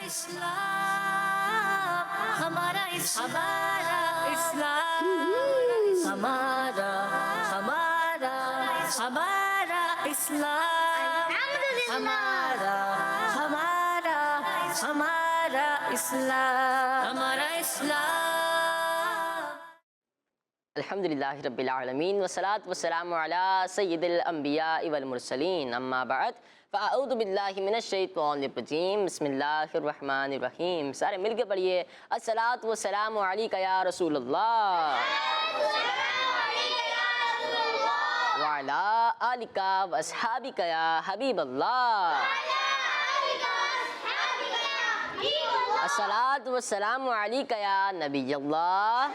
इस्लाम, हमारा इस्लाम, हमारा हमारा हमारा इस्लाम, हमारा हमारा हमारा इस्लाम, हमारा इस्लाम। अल्हम्दुलिल्लाहि रब्बिल आलमीन वस्सलातु वस्सलामु अला सय्यिदिल अंबिया वल मुरसलीन अम्मा बाद फ़अऊज़ु बिल्लाहि मिनश शैतानिर रजीम बिस्मिल्लाहिर रहमानिर रहीम। सारे मिलके पढ़िए अस्सलातु वस्सलामु अलैका या रसूलल्लाह व अला आलिका व अस्हाबिका या हबीबल्लाह। अस्सलातु वस्सलामु अलैका या नबियल्लाह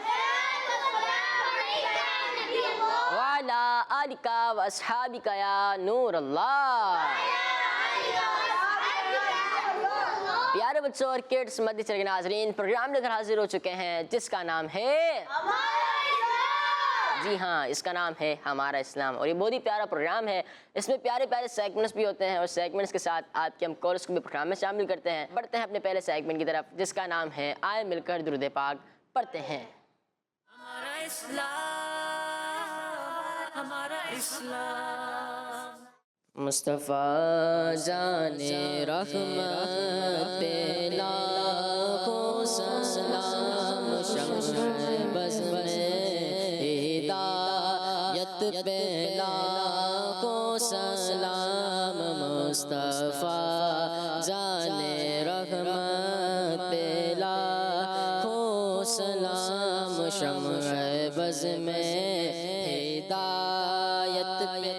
व अला आलिका व अस्हाबिका या नूरल्लाह। प्यारे बच्चों और किड्स मध्य चले नाजरीन, प्रोग्राम लेकर हाजिर हो चुके हैं जिसका नाम है, जी हाँ, इसका नाम है हमारा इस्लाम। और ये बहुत ही प्यारा प्रोग्राम है। इसमें प्यारे प्यारे सेगमेंट्स भी होते हैं और सेगमेंट्स के साथ आपके हम कोर्स को भी प्रोग्राम में शामिल करते हैं। बढ़ते हैं अपने पहले सेगमेंट की तरफ जिसका नाम है आए मिलकर दुरूद पाक पढ़ते हैं। हमारा इस्लाम, हमारा इस्लाम। मुस्तफ़ा जाने रहमत पे लाखों सलाम, शम्स बज़ में हिदायत पे लाखों सलाम। मुस्तफ़ा जाने रहमत पे लाखों सलाम, शम्स बज़ में हिदायत पे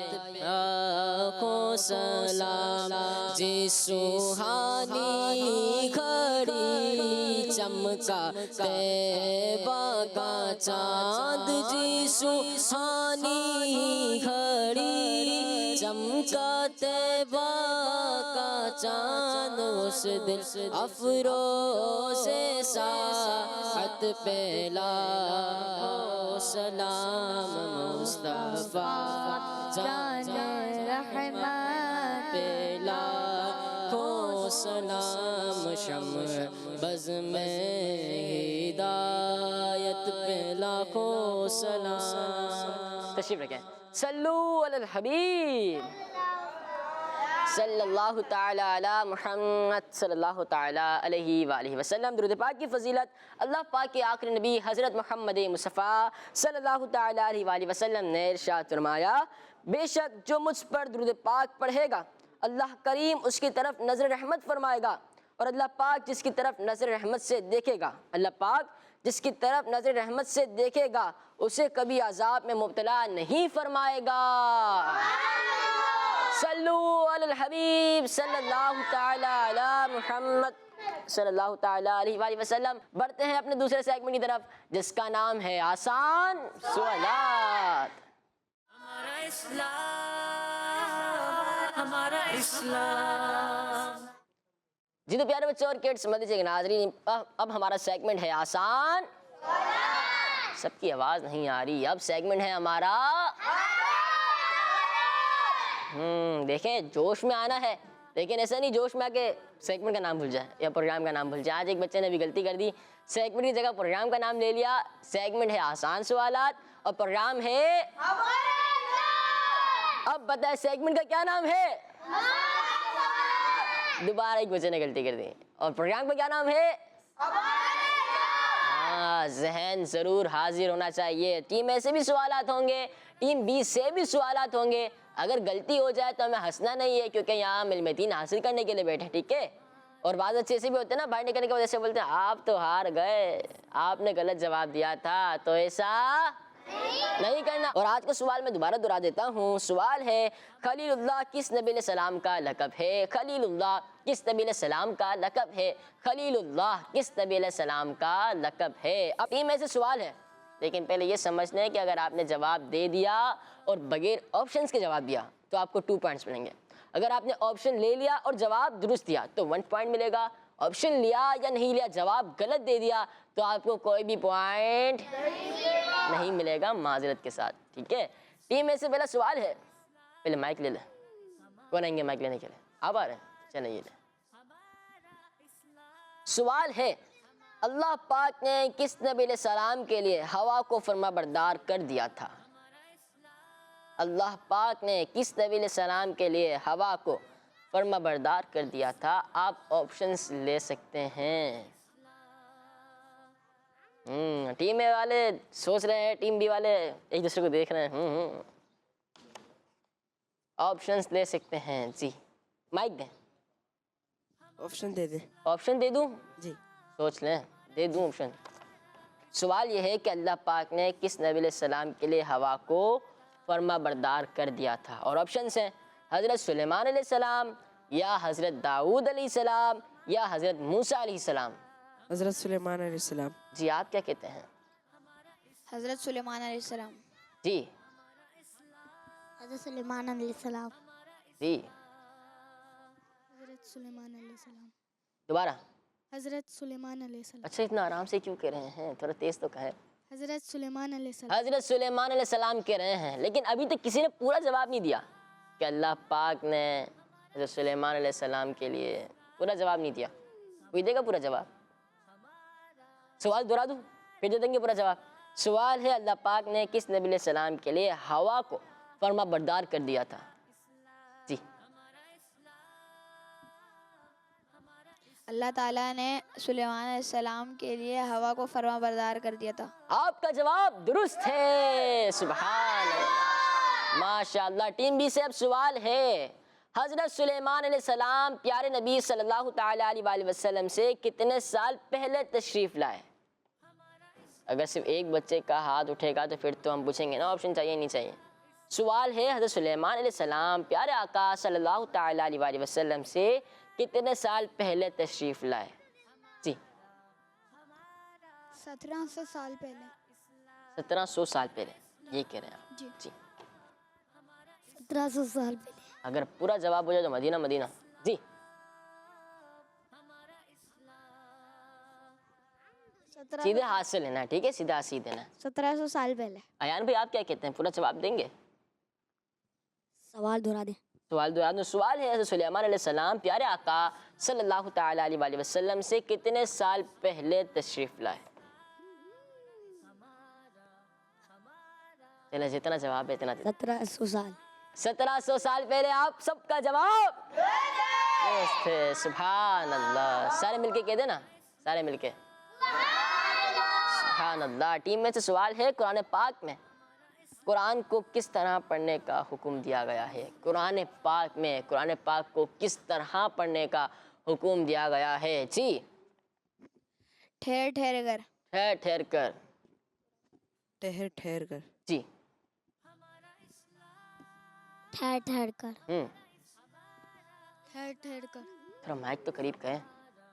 सलाम। जी सुहानी घड़ी चमका तैबा का चाँद, जी सुहानी घड़ी चमका तैबा का चाँद। उस दिल अफरोज़े साअत पे लाखों सलाम। मुस्तफ़ा जाने रहमत पे लाखों सलाम, शम्स बज़ में हिदायत पे लाखों सलाम। तशरीफ रखें। सल्लू अलल हबीब सल्लल्लाहु ताला अला मुहम्मद सल्लल्लाहु ताला अलैहि वालिहि वसल्लम। दुरूद पाक की फजीलत अल्लाह पाक के आखिरी नबी हज़रत मोहम्मद मुस्तफ़ा सल्लल्लाहु ताला अलैहि वालिहि वसल्लम ने इरशाद फरमाया, बेशक जो मुझ पर दुरूद पाक पढ़ेगा अल्लाह करीम उसकी तरफ नज़र रहमत फरमाएगा, और अल्लाह पाक जिसकी तरफ नज़र रहमत से देखेगा, अल्लाह पाक जिसकी तरफ नज़र रहमत से देखेगा उसे कभी अजाब में मुब्तला नहीं फरमाएगा। सल्लू अलल हबीब सल्लल्लाहु ताला अला मुहम्मद सल्लल्लाहु ताला अलैहि वसल्लम। बढ़ते हैं अपने दूसरे सेगमेंट की तरफ जिसका नाम है आसान सवालात। हमारा इस्लाम, हमारा इस्लाम। जी तो प्यारे बच्चों और किड्स मदरसे के नाज़रीन, अब हमारा सेगमेंट है आसान। सबकी आवाज़ नहीं आ रही। अब सेगमेंट है हमारा, देखें जोश में आना है, लेकिन ऐसा नहीं जोश में आके सेगमेंट का नाम भूल जाए या प्रोग्राम का नाम भूल जाए। आज एक बच्चे ने भी गलती कर दी, सेगमेंट की जगह प्रोग्राम का नाम ले लिया। सेगमेंट है आसान सवालात और प्रोग्राम है, अब बताए सेगमेंट का क्या नाम है? दोबारा एक बच्चे ने गलती कर दी। और प्रोग्राम का क्या नाम है? हाँ, जहन जरूर हाजिर होना चाहिए। टीम ए से भी सवालात होंगे, टीम बी से भी सवालात होंगे। अगर गलती हो जाए तो हमें हंसना नहीं है, क्योंकि यहाँ हम इल्म दीन हासिल करने के लिए बैठे, ठीक है। और बाद अच्छे से भी होते हैं ना, बाहर निकलने की वजह से बोलते हैं आप तो हार गए, आपने गलत जवाब दिया था, तो ऐसा नहीं करना। और आज का सवाल मैं दोबारा दोहरा देता हूँ। सवाल है, खलीलुल्लाह किस नबी अलैहिस्सलाम का लक़ब है? खलीलुल्लाह किस नबी अलैहिस्सलाम का लक़ब है? खलीलुल्लाह किस नबी अलैहिस्सलाम का लक़ब है? अब टीम में से सवाल है, लेकिन पहले ये समझना है कि अगर आपने जवाब दे दिया और बगैर ऑप्शंस के जवाब दिया तो आपको 2 पॉइंट्स मिलेंगे। अगर आपने ऑप्शन ले लिया और जवाब दुरुस्त दिया तो 1 पॉइंट मिलेगा। ऑप्शन लिया या नहीं लिया, जवाब गलत दे दिया तो आपको कोई भी पॉइंट नहीं मिलेगा, माजरत के साथ, ठीक है। टीम में से पहला सवाल है, पहले माइक ले ले, कौन आएंगे माइक लेने के लिए? आप आ रहे हैं? चलिए ये ले। सवाल है, अल्लाह पाक ने किस नबी अलैहिस्सलाम के लिए हवा को फरमाबरदार कर दिया था? अल्लाह पाक ने किस नबी अलैहिस्सलाम के लिए हवा को फरमाबरदार कर दिया था? आप ऑप्शंस ले सकते हैं। टीम ए वाले सोच रहे हैं, टीम बी वाले एक दूसरे को देख रहे हैं। ऑप्शंस ले सकते हैं जी। माइक दें। ऑप्शन दे दे। ऑप्शन दे दूं? जी। सोच लें, दे दूं ऑप्शन। सवाल यह है कि अल्लाह पाक ने किस नबी अलैहिस्सलाम के लिए हवा को फरमा बरदार कर दिया था? और ऑप्शंस हैं हज़रत सुलेमान अलैहिस्सलाम, या हज़रत दाऊद अलैहिस्सलाम, या हज़रत मूसा अलैहिस्सलाम। हज़रत सुलेमान अलैहिस्सलाम। जी आप क्या कहते हैं? हज़रत सुलेमान अलैहिस्सलाम। जी हज़रत सुलेमान अलैहिस्सलाम। जी हज़रत सुलेमान अलैहिस्सलाम। दोबारा। हज़रत सुलेमान अलैहिस्सलाम। अच्छा इतना आराम से क्यों कह रहे हैं? थोड़ा तेज तो कहे। हज़रत सुलेमान अलैहिस्सलाम। हज़रत सुलेमान अलैहिस्सलाम कह रहे हैं, लेकिन अभी तक किसी ने पूरा जवाब नहीं दिया कि अल्लाह पाक ने हज़रत सुलेमान अलैहिस्सलाम के लिए पूरा जवाब नहीं दिया। कोई देगा पूरा जवाब? सवाल दोहरा दूँ, फिर दे देंगे पूरा जवाब। सवाल है, अल्लाह पाक ने किस नबी अलैहिस्सलाम के लिए हवा को फरमा बरदार कर दिया था? जी अल्लाह ताला ने सुलेमान अलैहिस्सलाम के लिए हवा को फरमा बरदार कर दिया था। आपका जवाब दुरुस्त है। सुभान अल्लाह, माशाअल्लाह। टीम बी से अब सवाल है, हज़रत सुलेमान अलैहिस्सलाम प्यारे नबी सल्लल्लाहु ताला अलैहि वसल्लम से कितने साल पहले तशरीफ़ लाए? अगर सिर्फ एक बच्चे का हाथ उठेगा तो फिर तो हम पूछेंगे ना ऑप्शन चाहिए नहीं चाहिए। सवाल है, हज़रत सुलेमान अलैहिस्सलाम प्यारे आका सल्लल्लाहु ताला अलैहि वसल्लम से कितने साल पहले तशरीफ़ लाए? जी 1700 साल पहले। 1700 साल पहले, ये कह रहे हैं आप? जी। जी 1700 साल पहले। अगर पूरा जवाब हो जाए तो मदीना मदीना। जी 1700 सीधे हाथ से लेना है, ठीक है? सीधा हाथ से देना है। 1700 साल पहले। अयान भाई आप क्या कहते हैं? पूरा जवाब देंगे? सवाल दोहरा दे। सवाल दो याद। सवाल है, हज़रत सुलेमान अलैहिस्सलाम प्यारे आका सल्लल्लाहु ताला अलैहि वसल्लम से कितने साल पहले तशरीफ़ लाए? चले जितना जवाब है इतना दे। 1700 साल। 1700 साल पहले। आप सबका जवाब दुरुस्त है। सुभान अल्लाह। सारे मिलके कह देना, सारे मिलके सुभान अल्लाह। टीम में से सवाल है, कुरान पाक में कुरान को किस तरह पढ़ने का हुक्म दिया गया है? कुरान पाक में कुरान पाक को किस तरह पढ़ने का हुक्म दिया गया है? जी ठहर ठहर कर। ठहर ठहर कर। ठहर ठहर कर। जी ठहर ठहर कर। ठहर ठहर कर। थोड़ा माइक तो करीब कहें।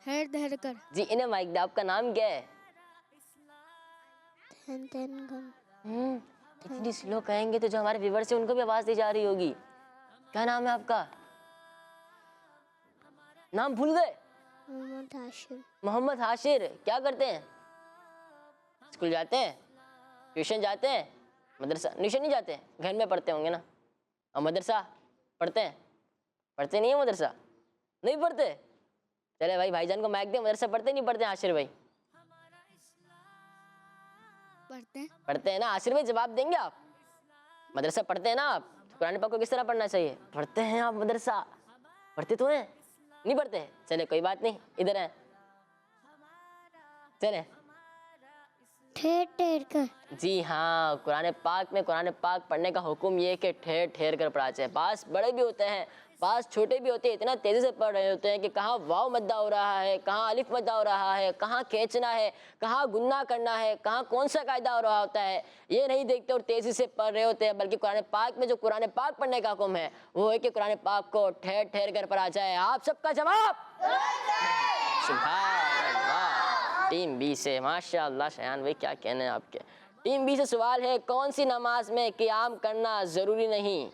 ठहर ठहर कर। जी इन्हें माइक दे। आपका नाम क्या है? ठहर ठहर कर। इतनी स्लो कहेंगे तो जो हमारे व्यूअर्स हैं उनको भी आवाज़ दी जा रही होगी। क्या नाम है आपका? नाम भूल गए? मोहम्मद हाशिर। मोहम्मद हाशिर। क्या करते हैं? स्कूल जाते हैं? ट्यूशन जाते हैं? मदरसा? ट्यूशन नहीं जाते, घर में पढ़ते होंगे ना। और मदरसा पढ़ते हैं? पढ़ते नहीं है मदरसा? नहीं पढ़ते? चले भाई, भाईजान को माइक दे। मदरसा पढ़ते नहीं पढ़ते हाशिर भाई? पढ़ते हैं। पढ़ते हैं ना। हाशिर भाई जवाब देंगे आप? मदरसा पढ़ते हैं ना आप? तो कुरान पाक को किस तरह पढ़ना चाहिए? पढ़ते हैं आप मदरसा? पढ़ते तो हैं? नहीं पढ़ते? चले कोई बात नहीं, इधर है। चले ठहर ठहर कर। जी हाँ, कुरान पाक में कुरान पाक पढ़ने का हुक्म ये है कि ठहर ठहर कर पढ़ा जाए। पास बड़े भी होते हैं, पास छोटे भी होते हैं, इतना तेज़ी से पढ़ रहे होते हैं कि कहाँ वाव मद्दा हो रहा है, कहाँ अलिफ मद्दा हो रहा है, कहाँ खींचना है, कहाँ गुन्ना करना है, कहाँ कौन सा कायदा हो रहा होता है, ये नहीं देखते और तेज़ी से पढ़ रहे होते हैं। बल्कि कुरान पाक में जो कुरान पाक पढ़ने का हुक्म है वो है कि कुरान पाक को ठहर ठहर कर पढ़ा जाए। आप सबका जवाब सुभान अल्लाह। टीम बी से माशाअल्लाह। शयान भाई क्या कहने हैं आपके? टीम बी से सवाल है, कौन सी नमाज में क़याम करना ज़रूरी नहीं?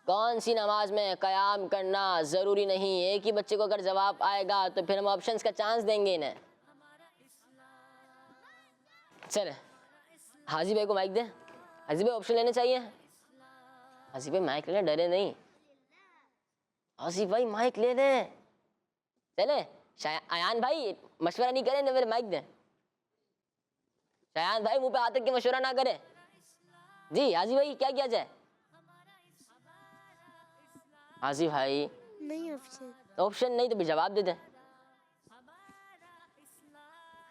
कौन सी नमाज में क़याम करना ज़रूरी नहीं? एक ही बच्चे को अगर जवाब आएगा तो फिर हम ऑप्शंस का चांस देंगे इन्हें। चले हाजी भाई को माइक दें। हाजी भाई ऑप्शन लेने चाहिए। हाजी भाई माइक लेने, डरे नहीं। हाजी भाई माइक ले लें। चले अयान भाई मशवरा नहीं करें तो फिर माइक दें। शायान भाई मुंह पे हाथ रख के मशवरा ना करें। जी हाजी भाई क्या किया जाए? हाजी भाई नहीं ऑप्शन। ऑप्शन नहीं तो भी जवाब दे दें।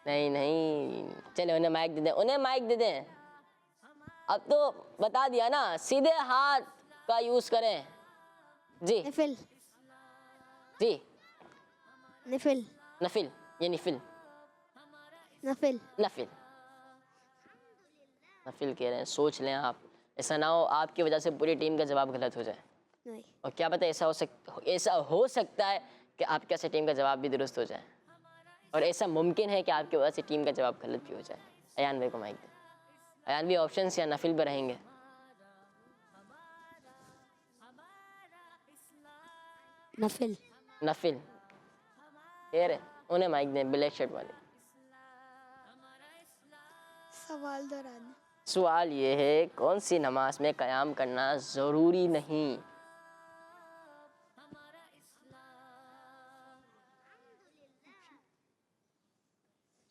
नहीं नहीं चले उन्हें माइक दे दें, उन्हें माइक दे दें। अब तो बता दिया ना, सीधे हाथ का यूज करें। जी नफिल। जी नफिल। नफिल ये निफिल नफिल। नफिल नफिल कह रहे हैं। सोच लें आप, ऐसा ना हो आपकी वजह से पूरी टीम का जवाब गलत हो जाए। नहीं। और क्या पता ऐसा हो सकता है कि आपके से टीम का जवाब भी दुरुस्त हो जाए, और ऐसा मुमकिन है कि आपकी वजह से टीम का जवाब गलत भी हो जाए। अयान भाई को माइक दें। अयान भी ऑप्शन या नफिल पर रहेंगे? नफिल। नफिल कह रहे, उन्हें माइक दें, ब्लैक शर्ट वाले। सवाल दोहराना। सवाल ये है, कौन सी नमाज में क़याम करना ज़रूरी नहीं?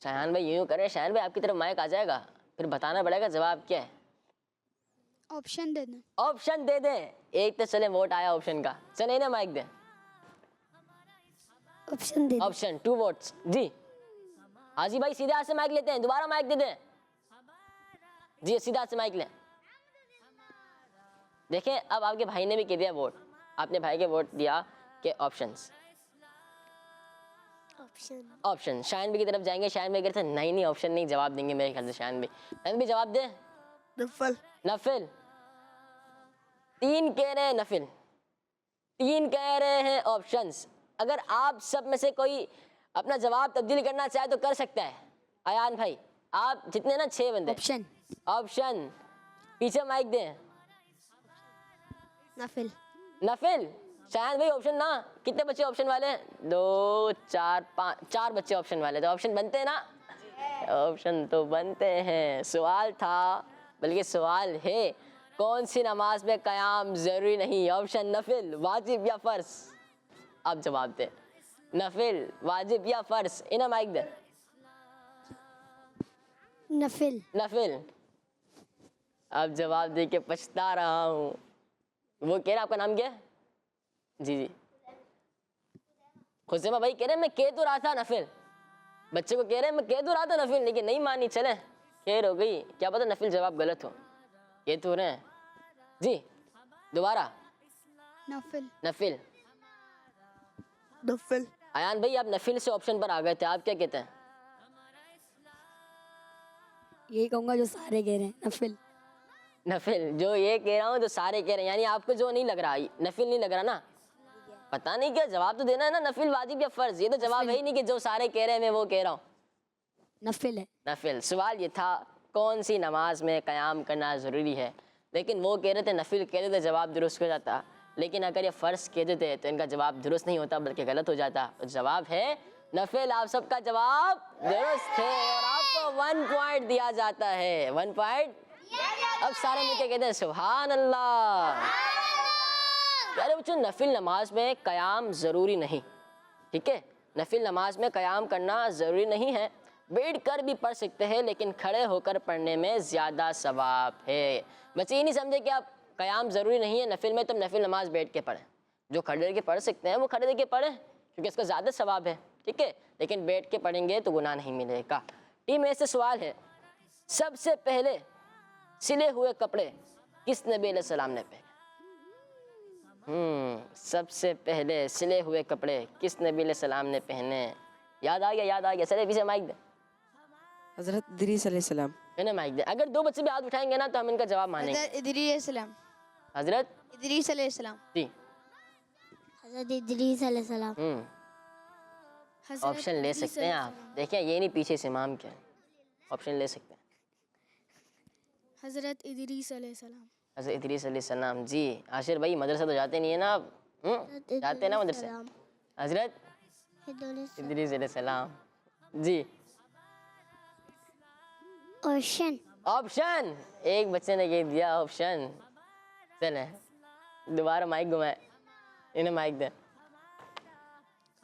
शायान भाई यूं करें, शायान भाई आपकी तरफ माइक आ जाएगा, फिर बताना पड़ेगा जवाब क्या है। ऑप्शन दे दें। ऑप्शन दे दें। एक तो चले वोट आया ऑप्शन का, चले ना माइक दें। ऑप्शन दे दें। Option 2 votes. जी हाजी भाई सीधे हाथ से माइक लेते हैं, दोबारा माइक दे दें। जी सीधे हाथ से माइक लें। देखें अब आपके भाई ने भी कह दिया वोट, आपने भाई के वोट दिया कि ऑप्शंस। ऑप्शन। ऑप्शन शायन भी की तरफ जाएंगे। शायन भी कहते हैं नहीं नहीं ऑप्शन नहीं, जवाब देंगे मेरे ख्याल से। शायन भी जवाब दे। नफल। नफिल। 3 कह रहे हैं नफिल, 3 कह रहे हैं ऑप्शंस। अगर आप सब में से कोई अपना जवाब तब्दील करना चाहे तो कर सकता है। अयान भाई आप जितने ना 6 बंदे। ऑप्शन। ऑप्शन पीछे माइक दें। नफिल। नफिल। शायद भाई ऑप्शन ना, कितने बच्चे ऑप्शन वाले? 2 4 5 4 बच्चे ऑप्शन वाले। तो ऑप्शन बनते हैं ना? ऑप्शन तो बनते हैं। सवाल था, बल्कि सवाल है, कौन सी नमाज में क़याम ज़रूरी नहीं? ऑप्शन नफिल, वाजिब या फ़र्ज। आप जवाब दें। नफिल, वाजिब या फ़र्ज। इन्हें माइक दे। नफिल। नफिल। अब जवाब दे के पछता रहा हूँ। वो कह रहा आपका नाम क्या है? जी जी खुशैमा भाई कह रहे मैं कह तो रहा था नफिल। बच्चे को कह रहे मैं कह तो रहा था नफिल, लेकिन नहीं मानी। चले खैर हो गई, क्या पता नफिल जवाब गलत हो। कह तो रहे हैं। जी दोबारा। नफिल। नफिल। नफल। अयान भाई आप नफिल से ऑप्शन पर आ गए थे, आप क्या कहते हैं? यही कहूँगा जो सारे कह रहे हैं। नफिल। नफिल जो ये कह रहा हूँ तो सारे कह रहे हैं, यानी आपको जो नहीं लग रहा, नफिल नहीं लग रहा ना? पता नहीं क्या जवाब तो देना है ना, नफिल वाजिब या फर्ज। ये तो जवाब है ही नहीं कि जो सारे कह रहे हैं मैं वो कह रहा हूँ। नफिल है। नफिल। सवाल ये था कौन सी नमाज में क़याम करना ज़रूरी है, लेकिन वो कह रहे थे नफिल कह देते जवाब दुरुस्त हो जाता, लेकिन अगर ये फ़र्ज कह देते तो इनका जवाब दुरुस्त नहीं होता बल्कि गलत हो जाता। तो जवाब है नफिल। आप सबका जवाब दुरुस्त है और आपको 1 पॉइंट दिया जाता है। 1 पॉइंट। अब सारे मिलकर कहते हैं सुभान अल्लाह। यार बच्चों नफिल नमाज में क़याम ज़रूरी नहीं, ठीक है? नफिल नमाज में क़याम करना ज़रूरी नहीं है। बैठ कर भी पढ़ सकते हैं, लेकिन खड़े होकर पढ़ने में ज़्यादा सवाब है। बच्चे ये नहीं समझे कि आप क़याम ज़रूरी नहीं है नफिल में, तो हम नफिल नमाज बैठ के पढ़ें। जो खड़े रह के पढ़ सकते हैं वो खड़े रह के पढ़ें, क्योंकि इसका ज़्यादा सवाब है, ठीक है? लेकिन बैठ के पढ़ेंगे तो गुनाह नहीं मिलेगा। टीम में से सवाल है, सबसे पहले सिले हुए कपड़े किस नबी अलैहिस्सलाम ने पहने? सबसे पहले सिले हुए कपड़े किस नबी अलैहिस्सलाम ने पहने? याद आ गया, याद आ गया। चले पीछे माइक दे। हजरत इदरीस अलैहिस्सलाम। मैंने माइक दे। अगर 2 बच्चे भी हाथ उठाएंगे ना तो हम इनका जवाब मानेंगे। हज़रत इदरीस अलैहिस्सलाम। हजरत इदरीस अलैहिस्सलाम। जी। हज़रत इदरीस अलैहिस्सलाम। ऑप्शन ले सकते हैं आप। देखिए ये नहीं पीछे से इमाम क्या, ऑप्शन ले सकते हैं। हज़रत इदरीस अलैहिस्सलाम। हज़रत इदरीस अलैहिस्सलाम। जी आशिर भाई मदरसा तो जाते नहीं है ना आप? जाते हैं ना मदरसे? हजरत इदरीस अलैहिस्सलाम। जी ऑप्शन। ऑप्शन एक बच्चे ने कह दिया ऑप्शन। चले दोबारा माइक घुमाए, इन्हें माइक दे।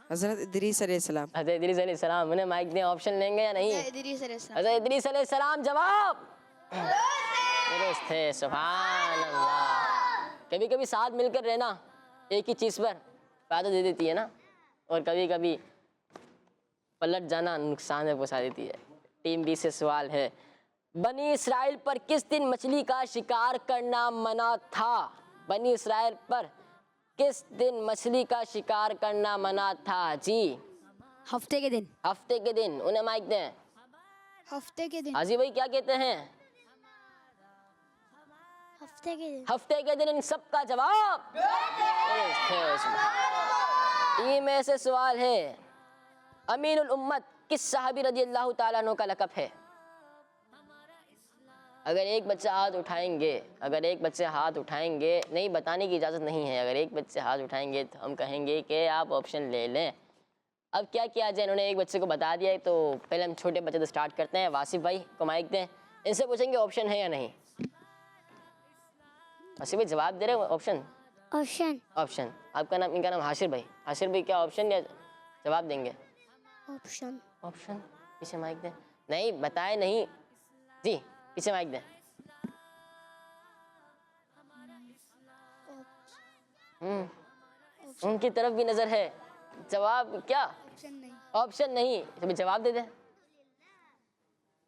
हज़रत इदरीस अलैहिस्सलाम। हज़रत इदरीस अलैहिस्सलाम। उन्हें माइक दें, ऑप्शन लेंगे या नहीं? इदरीस अलैहिस्सलाम। हज़रत इदरीस अलैहिस्सलाम जवाब दुरुस्त है। सुभान अल्लाह। कभी कभी साथ मिलकर रहना एक ही चीज़ पर फ़ायदा दे देती है ना, और कभी कभी पलट जाना नुकसान में पहुंचा देती है। टीम बी से सवाल है, बनी इसराइल पर किस दिन मछली का शिकार करना मना था? बनी इसराइल पर किस दिन मछली का शिकार करना मना था? जी, हफ्ते के दिन। हफ्ते के दिन। उन्हें माइक दें। हफ्ते के दिन। हाजी भाई क्या कहते हैं? हफ्ते के दिन। हफ्ते के दिन। इन सबका जवाब टीम में से सवाल है, अमीनुल उम्मत किस सहाबी रजी अल्लाह ताला अन्हु का लक़ब है? अगर एक बच्चा हाथ उठाएंगे, अगर एक बच्चे हाथ उठाएंगे, नहीं बताने की इजाज़त नहीं है, अगर एक बच्चे हाथ उठाएंगे तो हम कहेंगे कि आप ऑप्शन ले लें। अब क्या किया जाए, इन्होंने एक बच्चे को बता दिया है, तो पहले हम छोटे बच्चे से स्टार्ट करते हैं। वासिफ भाई को माइक दें, इनसे पूछेंगे ऑप्शन है या नहीं। वासिफ भाई जवाब दे रहे हो? Option option. ऑप्शन। आपका नाम, इनका नाम हाशिर भाई। हाशिर भाई क्या ऑप्शन या जवाब देंगे? ऑप्शन। ऑप्शन। पीछे माइक दें। नहीं बताए नहीं जी, पीछे माइक दें। उनकी तरफ भी नजर है। जवाब क्या? ऑप्शन नहीं। ऑप्शन नहीं तो जवाब दे दें।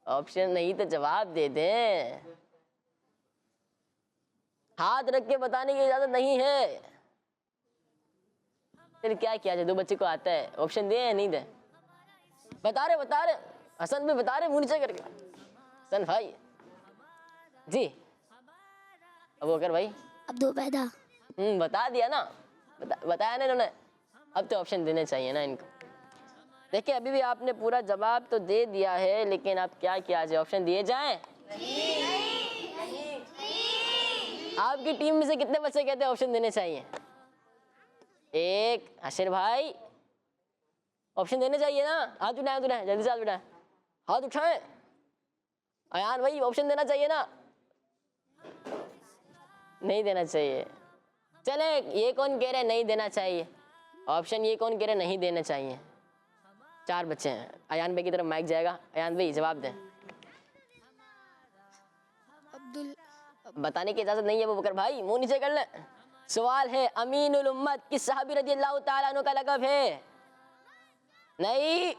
ऑप्शन नहीं तो जवाब दे दें। हाथ रख के बताने की इजाजत नहीं है। फिर क्या किया जाए? दो बच्चे को आता है, ऑप्शन दे या नहीं दे? बता रहे हसन भी बता रहे, मुंह नीचे करके। हसन भाई जी, अब अगर भाई अब्दुल पैदा। बता दिया ना, बताया ना इन्होंने, अब तो ऑप्शन देने चाहिए ना इनको। देखिए अभी भी आपने पूरा जवाब तो दे दिया है, लेकिन अब क्या किया जाए? ऑप्शन दिए जाएं? आपकी टीम में से कितने बच्चे कहते हैं ऑप्शन देने चाहिए? एक। हशीर भाई ऑप्शन देने चाहिए ना? हाथ उठाएं, जल्दी से हाथ उठाएं, हाथ उठाएं। अयान भाई ऑप्शन देना चाहिए ना? नहीं देना चाहिए। चले, ये कौन कह रहे नहीं देना चाहिए ऑप्शन? ये कौन कह रहे नहीं देना चाहिए? चार बच्चे हैं। अयान भाई की तरफ माइक जाएगा। अयान भाई जवाब दें। अब्दुल। बताने की इजाजत नहीं है अबू बकर भाई, मुंह नीचे कर ले। सवाल है, अमीनुल उम्मत किस सहाबी रज़ी अल्लाह ताला अन्हु का लक़ब है? नहीं,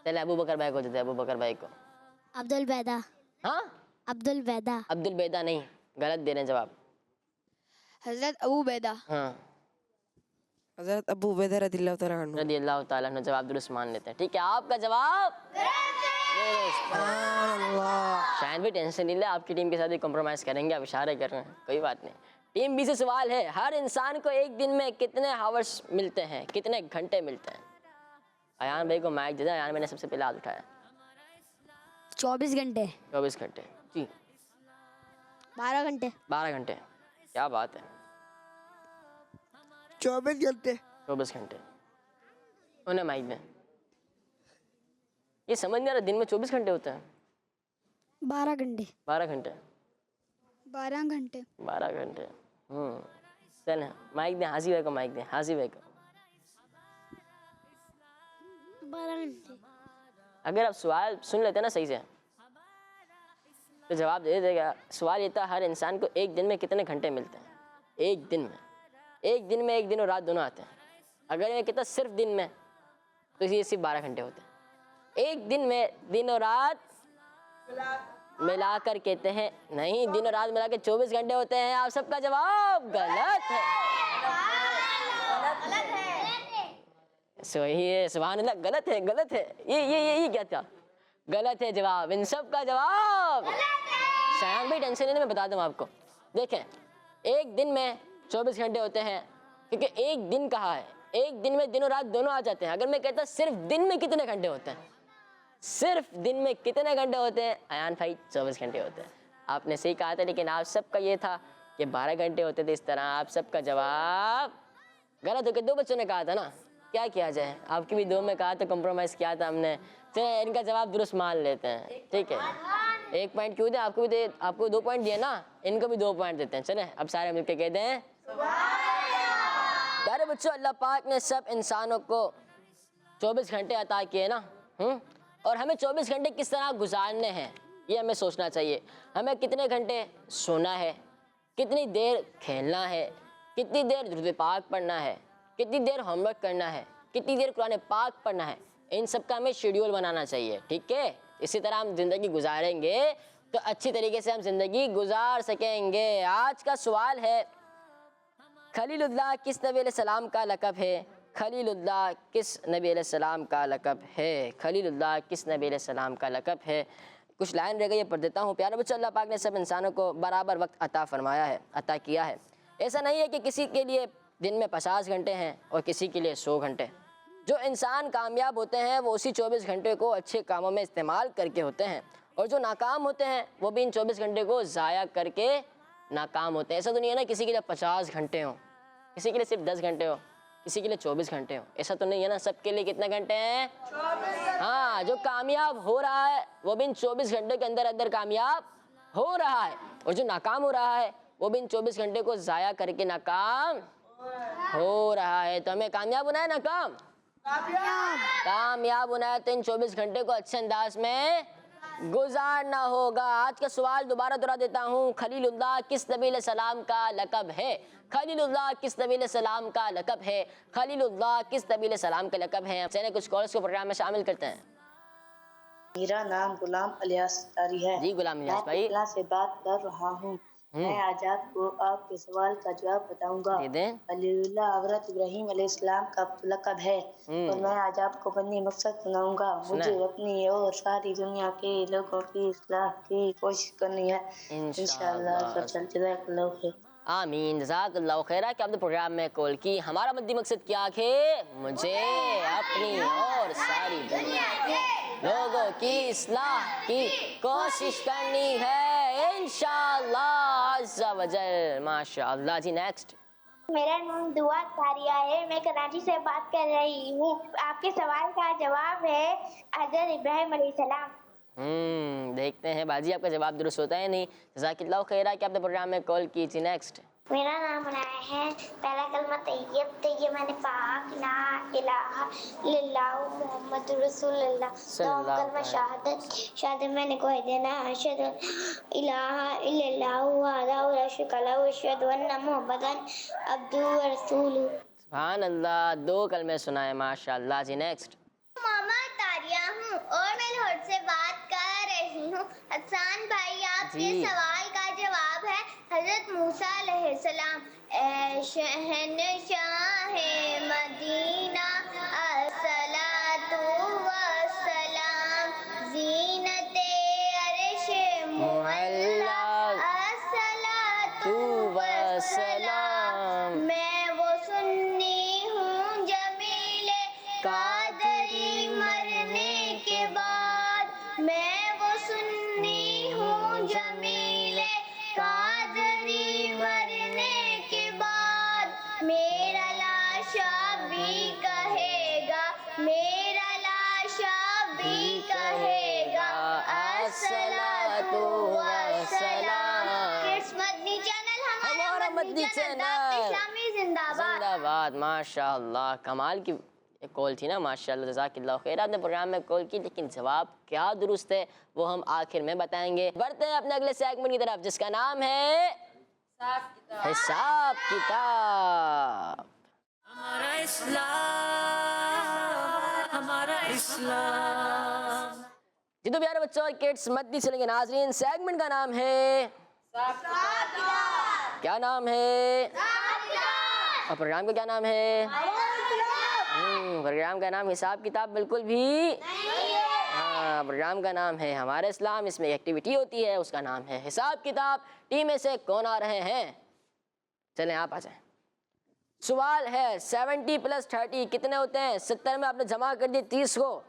चले अबू बकर भाई को देते हैं। अबू बकर भाई को। अब्दुल पैदा। हाँ, अब्दुल पैदा। अब्दुल बैदा नहीं, गलत दे रहे हैं जवाब। हजरत अबू बैदा। हाँ, हज़रत अबू उबैदा रज़ियल्लाहु ताला अन्हु। रज़ी अल्लाह ताला अन्हु जवाब दुरुस्त मान लेते हैं। ठीक है, आपका जवाब शायद भी टेंशन नहीं ले, आपकी टीम के साथ ही कॉम्प्रोमाइज़ करेंगे, आप इशारे कर रहे हैं, कोई बात नहीं। टीम बी से सवाल है, हर इंसान को एक दिन में कितने हावर्स मिलते हैं, कितने घंटे मिलते हैं? अयान भाई को माइक दे दें। अयान भाई ने सबसे पहले हाथ उठाया। 24 घंटे। 24 घंटे। जी, 12 घंटे। 12 घंटे। क्या बात है, 24 घंटे। 24 घंटे। उन्हें माइक दें। ये समझ नहीं आ रहा, दिन में 24 घंटे होते हैं? 12 घंटे। 12 घंटे। 12 घंटे। 12 घंटे। चलें, माइक दें। हाजी भाई को माइक दें। हाजी भाई को। 12 घंटे। अगर आप सवाल सुन लेते ना सही से तो जवाब दे देगा। सवाल ये था, हर इंसान को एक दिन में कितने घंटे मिलते हैं? एक दिन में, एक दिन में, एक दिन और रात दोनों आते हैं। अगर मैं कहता सिर्फ दिन में तो ये सिर्फ 12 घंटे होते हैं। एक दिन में दिन और रात मिलाकर कहते हैं, नहीं, दिन और रात मिला के 24 घंटे होते हैं। आप सबका जवाब गलत है। सही है, सुभान अल्लाह, गलत है, गलत है। ये क्या था? गलत है जवाब। इन सब का जवाब शायद भी टेंशन नहीं, मैं बता दूं आपको। देखें, एक दिन में 24 घंटे होते हैं, क्योंकि एक दिन कहा है, एक दिन में दिन और रात दोनों आ जाते हैं। अगर मैं कहता सिर्फ दिन में कितने घंटे होते हैं, सिर्फ दिन में कितने घंटे होते हैं? अयान भाई 24 घंटे होते हैं। आपने सही कहा था, लेकिन आप सबका ये था कि 12 घंटे होते थे। इस तरह आप सबका जवाब गलत हो गया। दो बच्चों ने कहा था ना, क्या किया जाए? आपकी भी दो में कहा तो कॉम्प्रोमाइज़ किया था हमने। चलिए इनका जवाब दुरुस्त मान लेते हैं, ठीक है। 1 पॉइंट क्यों दे? आपको भी दे, आपको 2 पॉइंट दिए ना, इनको भी 2 पॉइंट देते हैं। चले अब सारे मिलकर कहते हैं प्यारे प्यारे बच्चों, अल्लाह पाक ने सब इंसानों को 24 घंटे अता किए ना, और हमें 24 घंटे किस तरह गुजारने हैं ये हमें सोचना चाहिए। हमें कितने घंटे सोना है, कितनी देर खेलना है, कितनी देर दुरूद पाक पढ़ना है, कितनी देर होमवर्क करना है, कितनी देर कुरान पाक पढ़ना है, इन सब का हमें शेड्यूल बनाना चाहिए। ठीक है, इसी तरह हम ज़िंदगी गुजारेंगे तो अच्छी तरीके से हम ज़िंदगी गुजार सकेंगे। आज का सवाल है, खलीलुल्लाह किस नबी अलैहिस्सलाम का लक़ब है? खलीलुल्लाह किस नबी अलैहिस्सलाम का लक़ब है? खलीलुल्लाह किस नबी अलैहिस्सलाम का लक़ब है? कुछ लाइन रह गई, ये पढ़ देता हूँ। प्यारे बच्चों, अल्लाह पाक ने सब इंसानों को बराबर वक्त अता फरमाया है, अता किया है। ऐसा नहीं है कि किसी के लिए दिन में 50 घंटे हैं और किसी के लिए 100 घंटे। जो इंसान कामयाब होते हैं वो उसी 24 घंटे को अच्छे कामों में इस्तेमाल करके होते हैं, और जो नाकाम होते हैं वो भी इन 24 घंटे को ज़ाया करके नाकाम होते हैं। ऐसा तो नहीं है ना किसी के लिए 50 घंटे हों, किसी के लिए सिर्फ 10 घंटे हो, किसी के लिए 24 घंटे हो, ऐसा तो नहीं है ना। सबके लिए कितने घंटे हैं? 24। हाँ, जो कामयाब हो रहा है वो भी इन 24 घंटे के अंदर अंदर कामयाब हो रहा है, और जो नाकाम हो रहा है वो भी इन 24 घंटे को ज़ाया करके नाकाम हो रहा है। तो हमें कामयाब होना है, नाकाम कामयाब होना है तो इन 24 घंटे को अच्छे अंदाज में गुजारना होगा। आज का सवाल दोबारा दोहरा देता हूँ, खलीलुल्लाह किस नबी अलैहिस्सलाम का लक़ब है? खलीलुल्लाह किस नबी अलैहिस्सलाम का लक़ब है? खलीलुल्लाह किस नबी अलैहिस्सलाम का लक़ब है? चलिए कुछ कॉल्स को प्रोग्राम में शामिल करते हैं। मेरा नाम गुलाम इलियास तारी है। जी गुलाम इलियास मैं भाई, पटना से बात कर रहा हूँ। मैं आज आपको आपके सवाल का जवाब बताऊंगा। दे दें। खलीलुल्लाह हज़रत इब्राहीम अलैहिस्सलाम का लक़ब है, और मैं आज आपको अपनी मकसद सुनाऊंगा। मुझे अपनी और सारी दुनिया के लोगों की इस्लाह की कोशिश करनी है, इंशाअल्लाह। आमीन, जज़ाकल्लाहु खैरा कि आपने प्रोग्राम में कॉल की। हमारा मद्दी मकसद क्या है? मुझे अपनी और सारी दुनिया के लोगों की इस्लाह की कोशिश करनी है, इंशाअल्लाह अज़्ज़ा वजल। माशाअल्लाह जी, नेक्स्ट। मेरा नाम दुआ तारिया है, मैं कराची से बात कर रही हूँ। आपके सवाल का जवाब है हज़रत इब्राहीम अलैहिस्सलाम। देखते हैं बाजी आपका जवाब दुरुस्त होता है नहीं। जज़ाकल्लाहु खैरा कि आपने प्रोग्राम में कॉल की थी। नेक्स्ट। मेरा नाम अनाया है, पहला कलमा तैयब मैंने पाक ला इलाहा इल्लल्लाह मुहम्मदुर रसूलुल्लाह। दूसरा कलमा शहादत मैंने कह देना अशहदु इलाहा इल्लल्लाह वहदाहु ला शरीका लहु व अशहदु अन्ना मुहम्मदन अब्दुहु व रसूलुहु। सुभान अल्लाह, 2 कलमे सुनाए, माशाअल्लाह जी। नेक्स्ट। मोहम्मद तारिया हूँ और मैं लाहौर से बात कर रही हूँ। हसन भाई, आपके सवाल का जवाब है हजरत मूसा अलैहिस्सलाम। ए शहनशाह मदीना अस्सलातु वस्सलाम, ज़ीनते अर्श मुअल्ला अस्सलातु वस्सलाम। मैं वो सुन्नी हूँ जमीले कादरी मरने के बाद, मैं वो सुन्नी हूँ जमीले कादरी मरने के बाद। मेरा लाशा भी कहेगा, मेरा लाशा भी कहेगा अस्सलातु वस्सलाम। किड्स मदनी चैनल, हमारा मदनी चैनल इस्लामी जिंदाबाद। माशाअल्लाह, कमाल की कॉल थी ना, माशाअल्लाह, जज़ाकल्लाहु खैर। आपने प्रोग्राम में कॉल की, लेकिन जवाब क्या दुरुस्त है वो हम आखिर में बताएंगे। बढ़ते हैं अपने अगले सेगमेंट की तरफ, जिसका नाम है हिसाब किताब। हमारा इस्लाम, हमारा इस्लाम। जी तो प्यारे बच्चों, किड्स मद्दी चलेंगे नाजरीन। सेगमेंट का नाम है क्या नाम है? और प्रोग्राम का क्या नाम है? प्रोग्राम का नाम हिसाब किताब बिल्कुल भी हाँ, प्रोग्राम का नाम है हमारा इस्लाम। इसमें एक्टिविटी होती है, उसका नाम है हिसाब किताब। टीम में से कौन आ रहे हैं? चलें आप आ जाएं। सवाल है 70 + 30 कितने होते हैं? 70 में आपने जमा कर दिए 30 को,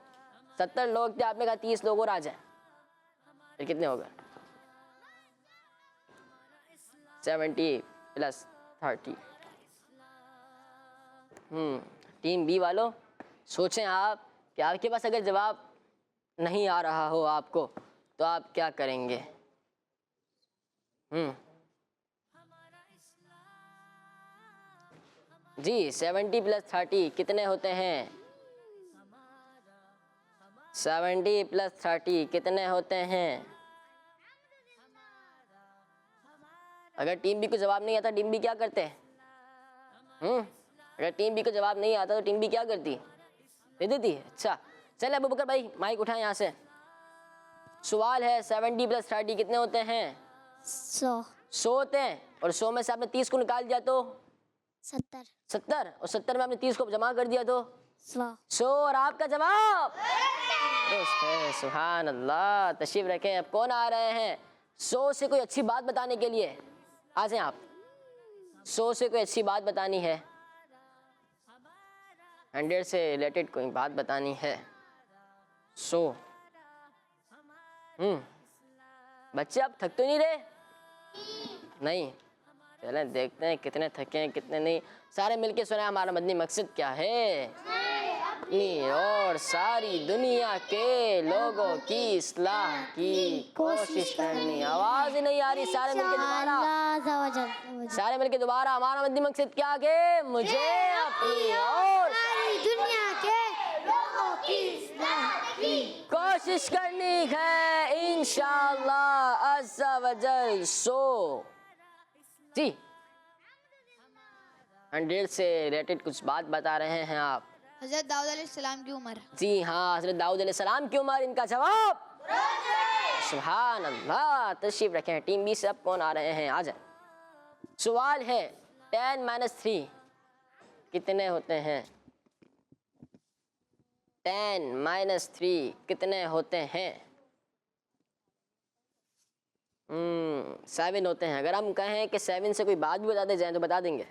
70 लोग थे, आपने कहा 30 लोग और आ जाएं, फिर कितने हो गए? 70 + 30। टीम बी वालों सोचें आप कि आपके पास अगर जवाब नहीं आ रहा हो आपको तो आप क्या करेंगे? जी 70 प्लस 30 कितने होते हैं? 70 प्लस 30 कितने होते हैं? अगर टीम बी को जवाब नहीं आता, टीम बी क्या करते हैं? अगर टीम बी को जवाब नहीं आता तो टीम बी क्या करती? दे देती है। अच्छा चले अबू बकर भाई माइक उठाएं यहाँ से। सवाल है 70 प्लस 30 कितने होते हैं? 100 100 होते हैं। और 100 में से आपने 30 को निकाल दिया तो 70 70, और 70 में आपने 30 को जमा कर दिया तो 100 और आपका जवाब दुरुस्त है। सुभान अल्लाह। तशरीफ रखें। अब कौन आ रहे हैं 100 से कोई अच्छी बात बताने के लिए? आ जाएं आप। 100 से कोई अच्छी बात बतानी है, 100 से रिलेटेड कोई बात बतानी है। 100 बच्चे आप थक तो नहीं रहे? नहीं। चलें देखते हैं कितने थके हैं कितने नहीं। सारे मिलके सुनाए हमारा मदनी मकसद क्या है। अपनी और सारी दुनिया के लोगों की इस्लाह की कोशिश करनी। आवाज ही नहीं आ रही। सारे मिलके दोबारा, सारे मिलके दोबारा। हमारा मदनी मकसद क्या है? मुझे अपनी और दुनिया के लोगों की इस्लाह की कोशिश करनी है इंशाअल्लाह अज़्ज़ा वजल। 100 जी 100 से रिलेटेड कुछ बात बता रहे हैं आप। हज़रत दाऊद अलैहिस्सलाम की उम्र। जी हाँ, हज़रत दाऊद अलैहिस्सलाम की उम्र। इनका जवाब सुभान अल्लाह। तशरीफ रखें। टीम बी से अब कौन आ रहे हैं? आ जाए। सवाल है 10 - 3 कितने होते हैं? 10 - 3 कितने होते हैं? 7 होते हैं। अगर हम कहें कि 7 से कोई बात भी बताते जाएं तो बता देंगे?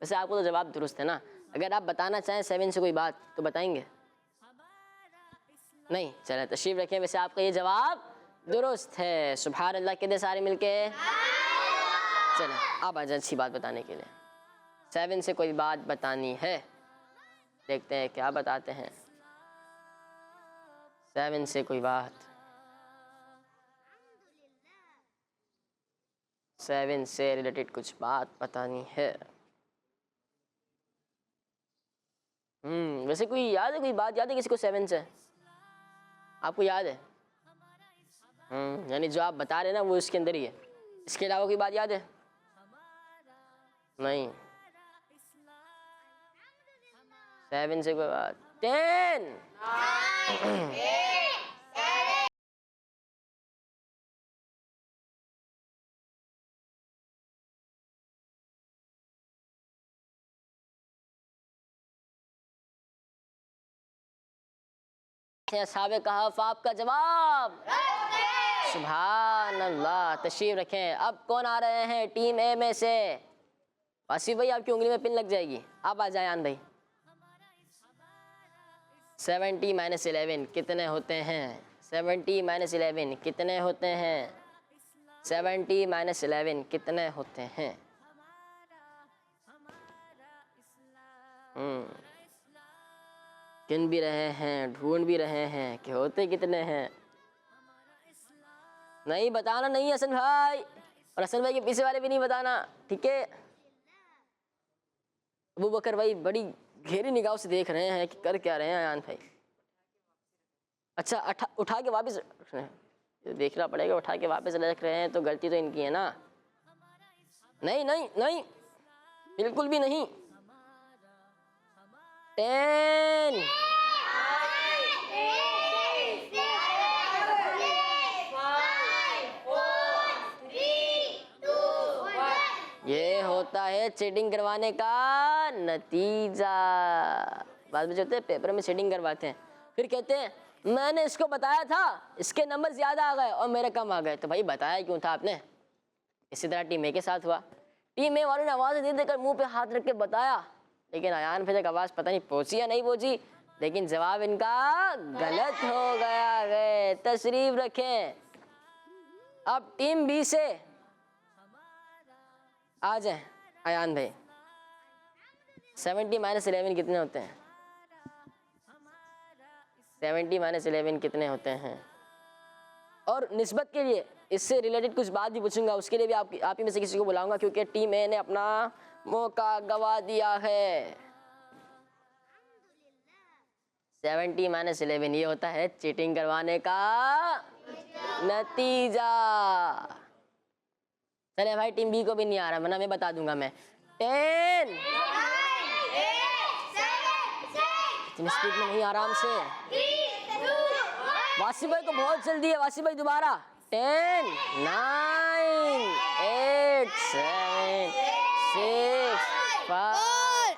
वैसे आपको तो जवाब दुरुस्त है ना। अगर आप बताना चाहें 7 से कोई बात तो बताएंगे? नहीं। चले तशरीफ रखें। वैसे आपका ये जवाब दुरुस्त है। सुभान अल्लाह। कितने सारे मिलके? चले अब आ जाए अच्छी बात बताने के लिए। 7 से कोई बात बतानी है, देखते हैं क्या बताते हैं। 7 से कोई बात, 7 से रिलेटेड कुछ बात बतानी है। वैसे कोई याद है? कोई बात याद है किसी को 7 से? आपको याद है? यानी जो आप बता रहे हैं ना वो इसके अंदर ही है। इसके अलावा कोई बात याद है? नहीं। 7 से कोई बात। 10 साहब कहफ। आपका जवाब सुभान अल्लाह। तशरीफ रखें। अब कौन आ रहे हैं टीम ए में से? आसिफ भाई आपकी उंगली में पिन लग जाएगी। आप आ जाए आन भाई। 70 - 11 कितने होते हैं? 70 - 11 कितने होते हैं? 70 - 11 कितने होते हैं? गिन भी रहे हैं, ढूंढ भी रहे हैं कि होते कितने हैं। नहीं बताना नहीं हसन भाई, और हसन भाई के पीछे वाले भी नहीं बताना, ठीक है? अबू बकर भाई बड़ी गहरी निगाह से देख रहे हैं कि कर क्या रहे हैं आयान भाई। अच्छा उठा के वापस देखना पड़ेगा। उठा के वापस रख रहे हैं तो गलती तो इनकी है ना। नहीं नहीं नहीं, बिल्कुल भी नहीं। 10 ये होता है चीटिंग करवाने का नतीजा। बाद में जो होते हैं पेपर में चीटिंग करवाते हैं, फिर कहते हैं मैंने इसको बताया था, इसके नंबर ज़्यादा आ गए और मेरे कम आ गए। तो भाई बताया क्यों था आपने? इसी तरह टीम ए के साथ हुआ। टीम ए वालों ने आवाज़ दे देकर मुंह पे हाथ रख के बताया, लेकिन अयान फिर एक आवाज़ पता नहीं पहुंची या नहीं पहुंची, लेकिन जवाब इनका गलत हो गया है। तशरीफ रखें। अब टीम बी से आ जाए अयान भाई। 70 - 11 कितने होते हैं? 70 - 11 कितने होते हैं? और निस्बत के लिए इससे रिलेटेड कुछ बात भी पूछूंगा, उसके लिए भी आप ही में से किसी को बुलाऊंगा, क्योंकि टीम ए ने अपना मौका गवा दिया है। 70 - 11 ये होता है चीटिंग करवाने का नतीजा। चले भाई, टीम बी को भी नहीं आ रहा, वरना मैं बता दूंगा मैं। 10 इतनी स्पीड में नहीं, आराम से। वासी भाई को बहुत जल्दी है, वासी भाई दोबारा। 10 9 8 7 6 5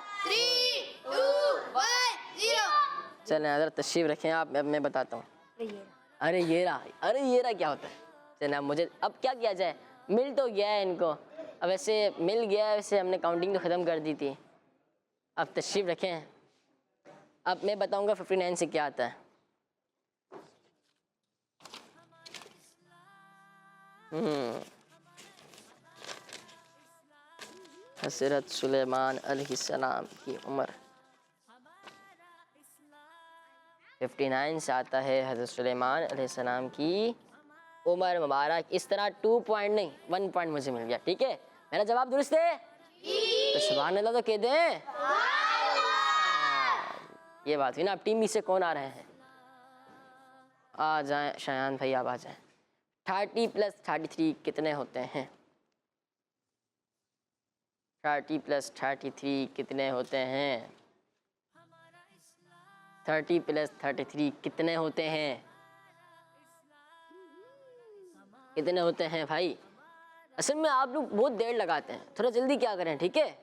चलें अगर तशरीफ रखें आप, मैं बताता हूँ। अरे ये रहा क्या होता है। चलें अब मुझे अब क्या किया जाए, मिल तो गया है इनको, अब वैसे मिल गया है, वैसे हमने काउंटिंग तो ख़त्म कर दी थी। अब तशरीफ रखें, अब मैं बताऊंगा 59 से क्या आता है। हज़रत सुलेमान अलैहिस्सलाम की उम्र 59 से आता है हज़रत सुलेमान अलैहिस्सलाम की उम्र मुबारक। इस तरह 2 पॉइंट नहीं 1 पॉइंट मुझे मिल गया, ठीक है। मेरा जवाब दुरुस्त है तो सुभान अल्लाह तो कह दें। ये बात हुई ना। अब टीम बी से कौन आ रहे हैं, आ जाएं शायान भाई, आप आ जाएं। 30 + 33 कितने होते हैं? 30 + 33 कितने होते हैं? 30 + 33 कितने होते हैं? कितने होते हैं भाई? असल में आप लोग बहुत देर लगाते हैं, थोड़ा जल्दी क्या करें, ठीक है।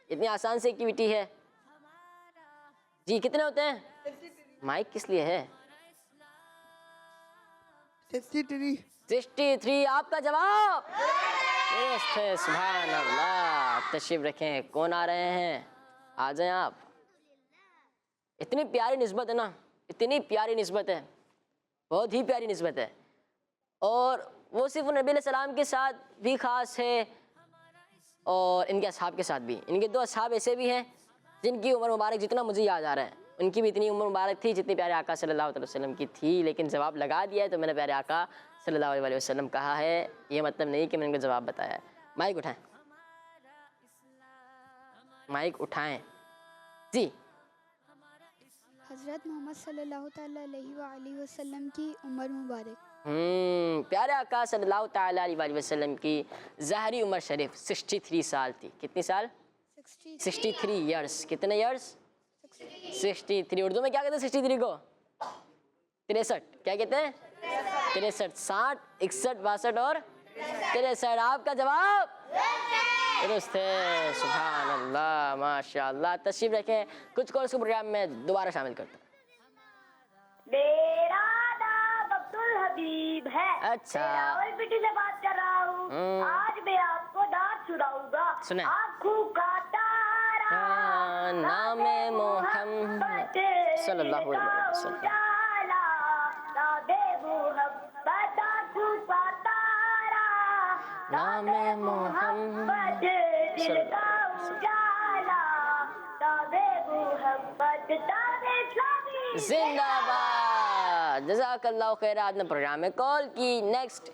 इतनी आसान सी एक्टिविटी है जी। कितने होते हैं? माइक किस लिए है? 63 आपका जवाब दुरुस्त है। सुभान अल्लाह। तशरीफ रखें, कौन आ रहे हैं, आ जाएं आप। इतनी प्यारी निस्बत है ना, इतनी प्यारी निस्बत है, बहुत ही प्यारी निस्बत है। और वो सिर्फ नबी अलैहिस्सलाम के साथ भी ख़ास है और इनके असहाब के साथ भी। इनके 2 असहाब ऐसे भी हैं जिनकी उम्र मुबारक, जितना मुझे याद आ रहा है, उनकी भी इतनी उम्र मुबारक थी जितनी प्यारे आका सल्लल्लाहु अलैहि वसल्लम की थी। लेकिन जवाब लगा दिया है तो मैंने प्यारे आका सल्लल्लाहु अलैहि वसल्लम कहा है, ये मतलब नहीं कि मैंने उनको जवाब बताया है। माइक उठाएं, माइक उठाएं जी। हज़रत मोहम्मद सल्लल्लाहु तआला अलैहि वसल्लम की उम्र मुबारक। प्यारे आका सल्लल्लाहु तआला अलैहि वसल्लम की ज़ाहरी उम्र शरीफ 63 साल थी। कितनी साल? 63 ईयर्स। कितने ईयर्स? 63। उर्दू में क्या कहते हैं 63 को? 63। क्या कहते हैं? 63। 60 61 62 और 63। आपका जवाब दुरुस्त है। सुभान अल्लाह, माशाअल्लाह। तशरीफ रखें, कुछ कोर्स के प्रोग्राम में दोबारा शामिल करता हूँ। मेरा नाम अब्दुल हबीब है। अच्छा। रावलपिंडी से बात कर रहा हूँ। आज मैं आपको नाच सुनाऊंगा। सुने। आँखों का तारा नामे मोहम्मद सल्लल्लाहु अलैहि वसल्लम। नामे मोहम्मद जिंदाबाद। जज़ाकल्लाहु खैर। आपने प्रोग्राम में कॉल की। नेक्स्ट।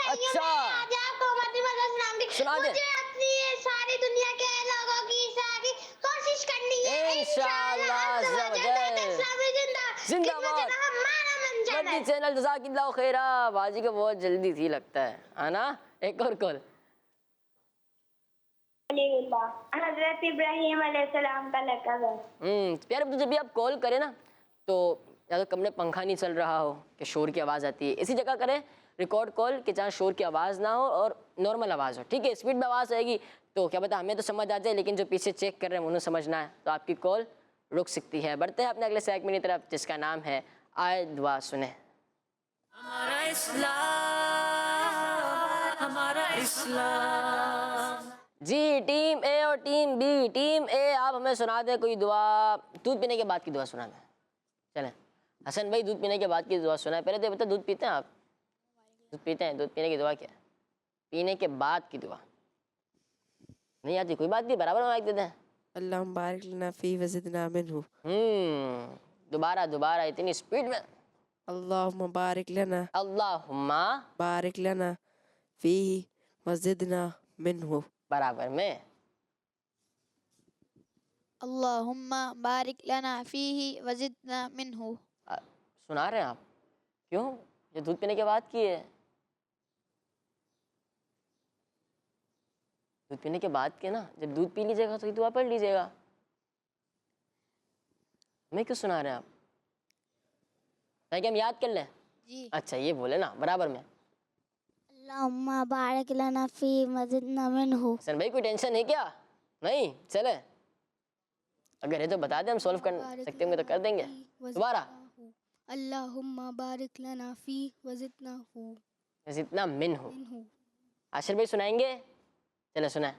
अच्छा, सुना दे। सारी दुनिया के लोगों की सारी कोशिश करनी है इंशाअल्लाह जिंदाबाद। बड़ी चैनल जज़ाकल्लाहु खैरा। बाजी को बहुत जल्दी थी लगता है ना। एक और कॉल। हजरत इब्राहिम अलैहिस्सलाम का लक़ब है। प्यारे, जब भी आप कॉल करें ना तो या तो कमरे पंखा नहीं चल रहा हो कि शोर की आवाज़ आती है, इसी जगह करें रिकॉर्ड कॉल कि जहाँ शोर की आवाज़ ना हो और नॉर्मल आवाज़ हो, ठीक है। स्पीड में आवाज़ आएगी तो क्या पता हमें तो समझ आ जाए, लेकिन जो पीछे चेक कर रहे हैं उन्हें समझना है, तो आपकी कॉल रुक सकती है। बढ़ते हैं अपने अगले सेगमेंट की तरफ, जिसका नाम है आए दुआ सुने। हमारा इस्लाम, हमारा इस्लाम। जी, टीम ए और टीम बी। टीम ए, आप हमें सुना दें कोई दुआ। दूध पीने के बाद की दुआ सुना दें। चलें हसन भाई, दूध पीने के बाद की दुआ सुना। पहले तो बता, दूध पीते हैं आप? दूध पीते हैं। दूध पीने की दुआ क्या है? पीने के बाद की दुआ नहीं आती? कोई बात नहीं, बराबर माइक देते हैं। अल्लाहुम्मा बारिक लना फी वज़िदना मिन्हु। दोबारा इतनी स्पीड में अल्लाहुम्मा बारिक लना अल्लाहुम्मा बारिक लना फीही वज़िदना मिन्हु। बराबर में। अल्लाहुम्मा बारिक लना फीही वज़िदना मिन्हु। सुना रहे हैं आप? क्यों? ये दूध पीने के बाद की है। दूध पीने के बाद के ना, जब दूध पी लीजिएगा तो ये दुआ पढ़ लीजिएगा। मैं क्यों सुना रहे हैं आप? ताकि हम याद कर लें। जी। अच्छा ये बोले ना बराबर में। अल्लाहुम्मा बारिक लना फी वज़िदना मिन्हु। हसन भाई कोई टेंशन है क्या? नहीं चले, अगर है तो बता दें, हम सॉल्व कर सकते होंगे तो कर देंगे। दोबारा अल्लाहुम्मा बारिक लना फी वज़िदना जितना मिन हो। आशिर भाई सुनाएंगे? चले सुनाए।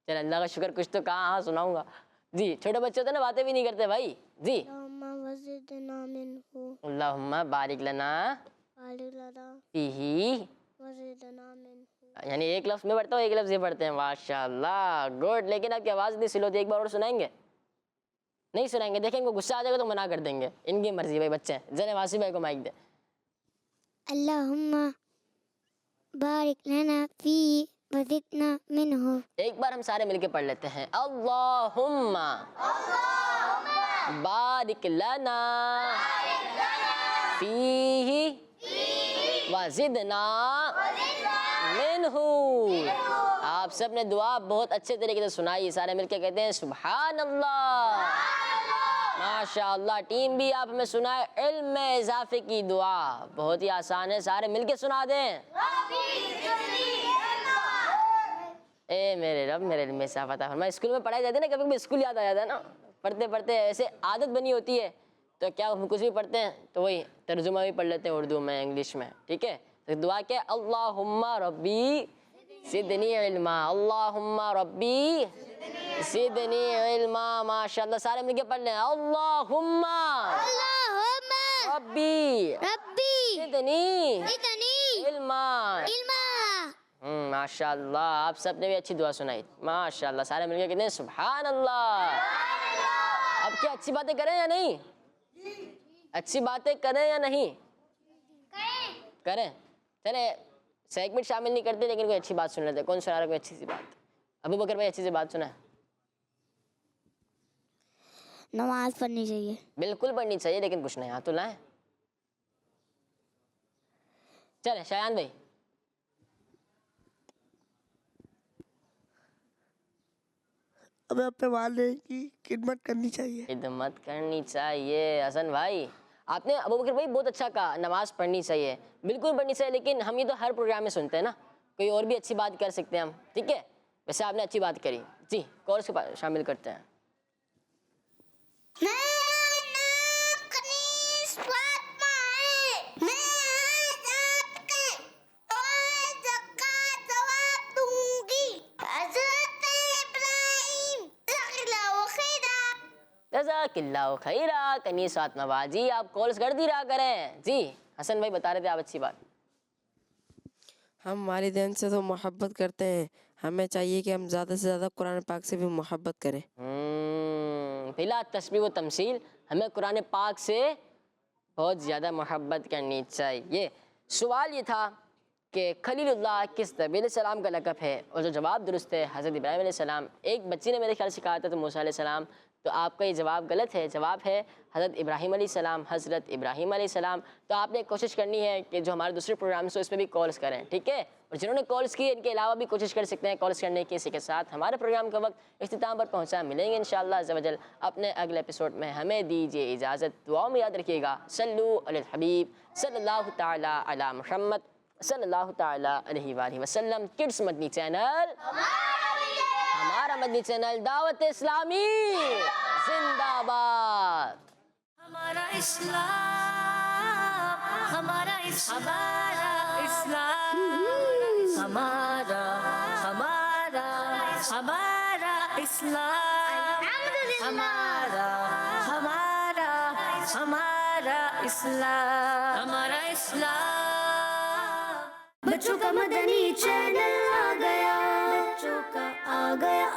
चले, अल्लाह का शुक्र कुछ तो कहा। हाँ सुनाऊंगा जी। छोटे बच्चे होते ना, बातें भी नहीं करते भाई जी। अल्लाहुम्मा वज़िदना मिन्हु अल्लाहुम्मा बारिक लना बारिक लना फीही, वज़िदना मिन्हु। यानी एक लफ्ज में पढ़ता हूँ, एक लफ्ज ये पढ़ते हैं। माशाल्लाह गुड। लेकिन आपकी आवाज़ इतनी स्लो थी, एक बार और सुनाएंगे? नहीं सुनाएंगे, देखेंगे गुस्सा आ जाएगा तो मना कर देंगे। इनकी मर्जी भाई, बच्चे हैं। जने वासी भाई को माइक दे। अल्लाहुम्मा बारिक लना फी वज़िदना मिन्हु। एक बार हम सारे मिलके पढ़ लेते हैं। अल्लाहुम्मा बारिक लना फीही वज़िदना मिन्हु। आप सब ने दुआ बहुत अच्छे तरीके से सुनाई। सारे मिलके कहते हैं सुभान अल्लाह। माशाअल्लाह। टीम भी आप हमें सुनाए इल्म में इजाफे की दुआ। बहुत ही आसान है, सारे मिलके सुना दें। ए मेरे रब मेरे इल्म में इजाफा अता फरमा। स्कूल में पढ़ाई जाती है ना, कभी कभी स्कूल याद आ जाता है ना, पढ़ते पढ़ते ऐसे आदत बनी होती है। तो क्या हम कुछ भी पढ़ते हैं तो वही तर्जुमा भी पढ़ लेते हैं उर्दू में, इंग्लिश में। ठीक है, तो दुआ क्या? अल्लाहुम्मा रब्बी ज़िदनी इल्मा। अल्लाहुम्मा रब्बी ज़िदनी इल्मा। माशाअल्लाह। सारे मिलके पढ़ लें। अल्लाहुम्मा रब्बी ज़िदनी इल्मा। माशाअल्लाह। आप सबने भी अच्छी दुआ सुनाई। माशाअल्लाह। सारे मिलके कहते हैं सुभान अल्लाह। अब क्या अच्छी बातें करें या नहीं? अच्छी बातें करें या नहीं? करें। चले, सेगमेंट शामिल नहीं करते लेकिन कोई अच्छी बात सुन लेते। कौन सुना रहा है कोई अच्छी सी बात? अबू बकर भाई अच्छी सी बात सुना है। नमाज पढ़नी चाहिए। बिल्कुल पढ़नी चाहिए, लेकिन कुछ नहीं, हाथ तो लाएं। चले शायान भाई। हमें अपने वालिदैन की खिदमत करनी चाहिए। खिदमत करनी चाहिए। हसन भाई आपने, अबू बकर भाई बहुत अच्छा कहा, नमाज पढ़नी चाहिए, बिल्कुल पढ़नी चाहिए। लेकिन हम ये तो हर प्रोग्राम में सुनते हैं ना, कोई और भी अच्छी बात कर सकते हैं हम। ठीक है, वैसे आपने अच्छी बात करी जी। कोर्स को शामिल करते हैं। जज़ाकिल्लाहु खैरा। कनीस फातिमा बाजी, आप कॉल्स कर दी रहा करें जी। हसन भाई बता रहे थे आप अच्छी बात। हम वालिदैन से तो मोहब्बत करते हैं, हमें चाहिए कि हम ज़्यादा से ज़्यादा कुरान पाक से भी मोहब्बत करें। बिला तस्बीह व तमसील, हमें कुरान पाक से बहुत ज़्यादा मोहब्बत करनी चाहिए। सवाल ये था कि खलीलुल्लाह किस नबी अलैहिस्सलाम का लक़ब है, और जो जवाब दुरुस्त है हज़रत इब्राहीम अलैहिस्सलाम। एक बच्ची ने मेरे ख्याल से कहा था तो मूसा अलैहिस्सलाम, तो आपका ये जवाब गलत है। जवाब है हज़रत इब्राहीम अलैहिस्सलाम, हज़रत इब्राहीम अलैहिस्सलाम। तो आपने कोशिश करनी है कि जो हमारे दूसरे प्रोग्राम्स हो इस पर भी कॉल्स करें। ठीक है, और जिन्होंने कॉल्स की इनके अलावा भी कोशिश कर सकते हैं कॉल्स करने की। इसी के साथ हमारे प्रोग्राम का वक्त इख्तिताम पर पहुँचा। मिलेंगे इंशाअल्लाह अज़्ज़ा वजल अपने अगले एपिसोड में। हमें दीजिए इजाज़त। दुआओं में याद रखिएगा सल्लू अलल हबीब सल्लल्लाहु तआला अला मुहम्मद सल्लल्लाहु तआला अलैहि वसल्लम। किड्स मदनी चैनल, हमारा मदनी चैनल दावत इस्लामी जिंदाबाद। हमारा इस्लाम, हमारा इस्लाम, हमारा हमारा हमारा इस्लाम, हमारा हमारा हमारा इस्लाम, हमारा इस्लाम। बच्चों का मदनी चैनल आ गया, बच्चों का आ गया